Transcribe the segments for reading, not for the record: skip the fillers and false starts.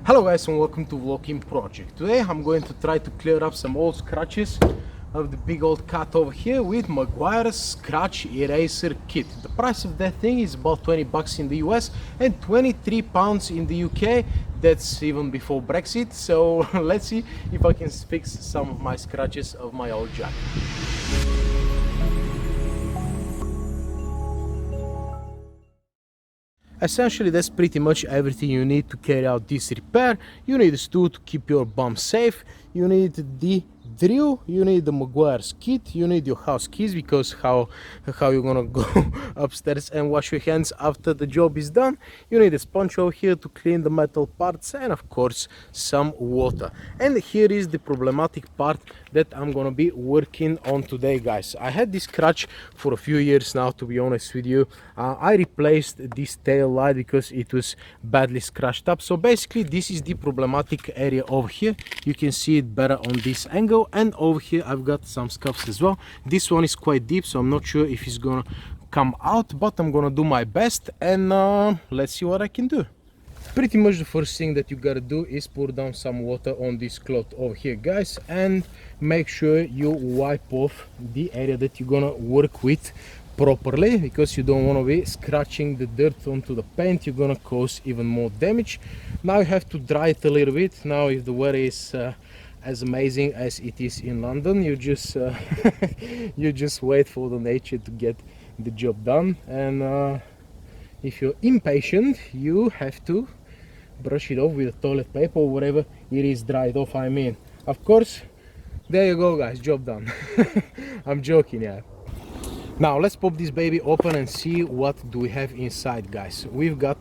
Hello guys and welcome to VoloKin Project. Today I'm going to try to clear up some old scratches of the big old cat over here with Meguiar's scratch eraser kit. The price of that thing is about 20 bucks in the US and 23 pounds in the UK. That's even before Brexit, so let's see if I can fix some of my scratches of my old jack. Essentially, that's pretty much everything you need to carry out this repair. You need a stool to keep your bum safe, you need the drill, you need the Meguiar's kit, you need your house keys, because how you're gonna go upstairs and wash your hands after the job is done. You need a sponge over here to clean the metal parts, and of course some water. And here is the problematic part that I'm gonna be working on today, guys. I had this scratch for a few years now, to be honest with you. I replaced this tail light because it was badly scratched up. So basically this is the problematic area over here. You can see it better on this angle, and over here I've got some scuffs as well. This one is quite deep, so I'm not sure if it's gonna come out, but I'm gonna do my best, and let's see what I can do. Pretty much the first thing that you gotta do is pour down some water on this cloth over here, guys, and make sure you wipe off the area that you're gonna work with properly, because you don't want to be scratching the dirt onto the paint. You're gonna cause even more damage. Now you have to dry it a little bit. Now if the weather is as amazing as it is in London, you just you just wait for the nature to get the job done, and if you're impatient, you have to brush it off with toilet paper or whatever it is dried off. I mean, of course, there you go, guys, job done. I'm joking, yeah. Now let's pop this baby open and see what do we have inside, guys. We've got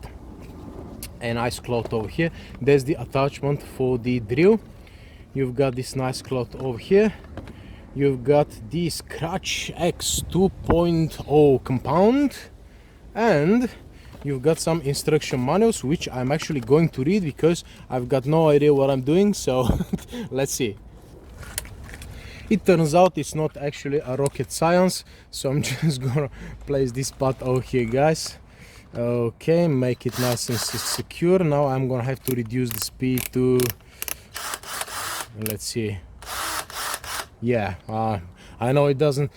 a nice cloth over here. There's the attachment for the drill. You've got this nice cloth over here. You've got the Scratch X 2.0 compound, and you've got some instruction manuals, which I'm actually going to read because I've got no idea what I'm doing. So let's see. It turns out it's not actually a rocket science, so I'm just gonna place this part over here, guys. Okay, make it nice and secure. Now I'm gonna have to reduce the speed to, let's see, yeah, I know it doesn't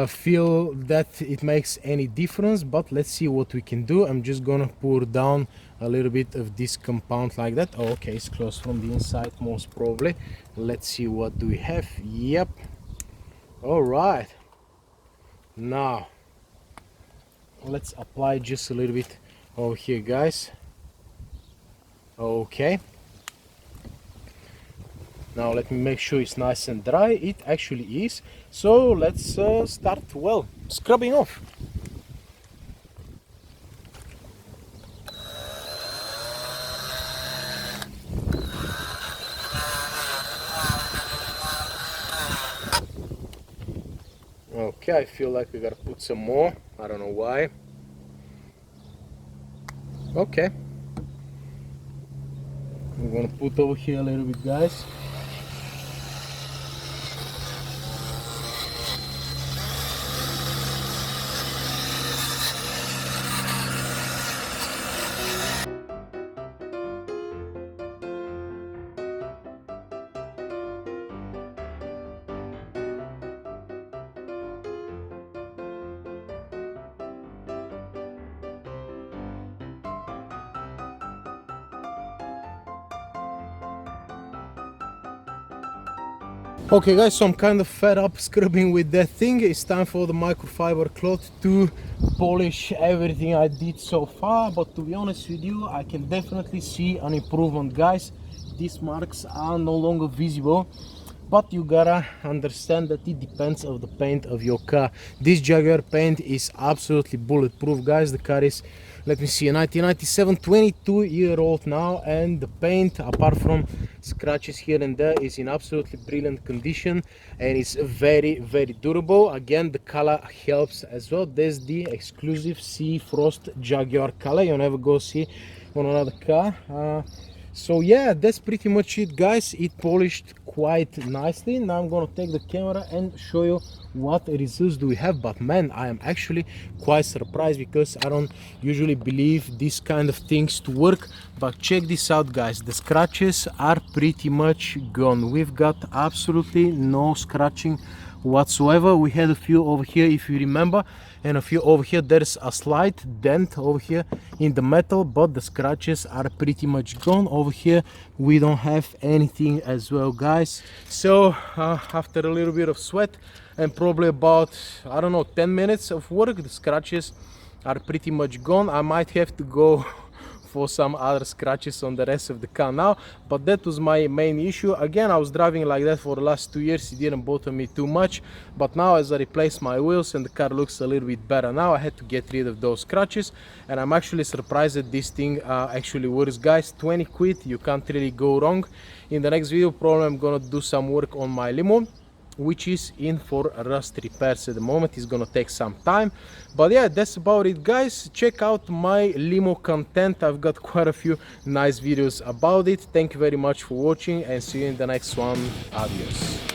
feel that it makes any difference, but let's see what we can do. I'm just gonna pour down a little bit of this compound like that. Oh, okay, it's closed from the inside most probably. Let's see what do we have. Yep, all right. Now let's apply just a little bit over here, guys. Okay, now let me make sure it's nice and dry. It actually is. So let's start, well, scrubbing off. Okay, I feel like we gotta put some more. I don't know why. Okay, I'm gonna put over here a little bit, guys. Okay, guys, so I'm kind of fed up scrubbing with that thing. It's time for the microfiber cloth to polish everything I did so far. But to be honest with you, I can definitely see an improvement, guys. These marks are no longer visible, but you gotta understand that it depends on the paint of your car. This Jaguar paint is absolutely bulletproof, guys. The car is, let me see, a 1997, 22-year-old now, and the paint, apart from scratches here and there, is in absolutely brilliant condition, and it's very, very durable. Again, the color helps as well. There's the exclusive Sea Frost Jaguar color you never go see on another car. So yeah, that's pretty much it, guys. It polished quite nicely. Now I'm gonna take the camera and show you what results do we have. But man, I am actually quite surprised because I don't usually believe these kind of things to work. But check this out, guys. The scratches are pretty much gone. We've got absolutely no scratching whatsoever. We had a few over here, if you remember, and a few over here. There's a slight dent over here in the metal, but the scratches are pretty much gone. Over here we don't have anything as well, guys. So after a little bit of sweat and probably about, I don't know, 10 minutes of work, the scratches are pretty much gone. I might have to go for some other scratches on the rest of the car now, but that was my main issue. Again, I was driving like that for the last 2 years. It didn't bother me too much, but now as I replace my wheels and the car looks a little bit better now, I had to get rid of those scratches, and I'm actually surprised that this thing actually works, guys. 20 quid, you can't really go wrong. In the next video probably I'm gonna do some work on my limo, which is in for rust repairs at the moment. It's gonna take some time, but yeah, that's about it, guys. Check out my limo content. I've got quite a few nice videos about it. Thank you very much for watching and see you in the next one. Adios.